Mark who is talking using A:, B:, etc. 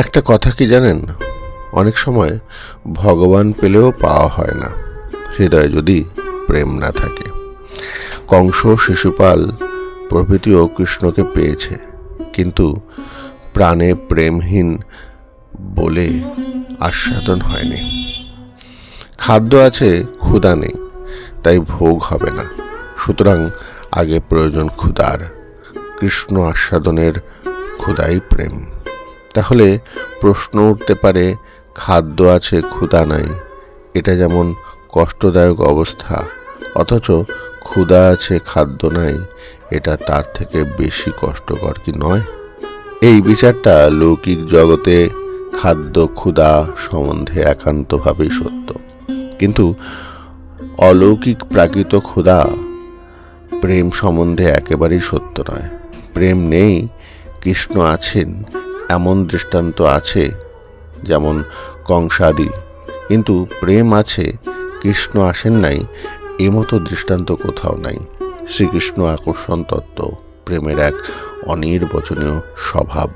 A: একটা কথা কি জানেন, অনেক সময় ভগবান পেলেও পাওয়া হয় না হৃদয়ে যদি প্রেম না থাকে। কংস, শিশুপাল প্রভৃতিও কৃষ্ণকে পেয়েছে, কিন্তু প্রাণে প্রেমহীন বলে আস্বাদন হয়নি। খাদ্য আছে, ক্ষুধা নেই, তাই ভোগ হবে না। সুতরাং আগে প্রয়োজন ক্ষুধার। কৃষ্ণ আস্বাদনের ক্ষুধাই প্রেম। তাহলে প্রশ্ন উঠতে পারে, খাদ্য আছে ক্ষুধা নাই, এটা যেমন কষ্টদায়ক অবস্থা, অথচ ক্ষুধা আছে খাদ্য নাই, এটা তার থেকে বেশি কষ্টকর কি নয়? এই বিচারটা লৌকিক জগতে খাদ্য ক্ষুধা সম্বন্ধে একান্তভাবেই সত্য, কিন্তু অলৌকিক প্রাকৃত ক্ষুধা প্রেম সম্বন্ধে একেবারেই সত্য নয়। প্রেম নেই, কৃষ্ণ আছেন এমন দৃষ্টান্ত আছে, যেমন কংসাদি, কিন্তু প্রেম আছে, কৃষ্ণ আসেন নাই, এমতো দৃষ্টান্ত কোথাও নাই। শ্রীকৃষ্ণ আকর্ষণ তত্ত্ব, প্রেমের এক অনির্বচনীয় স্বভাব।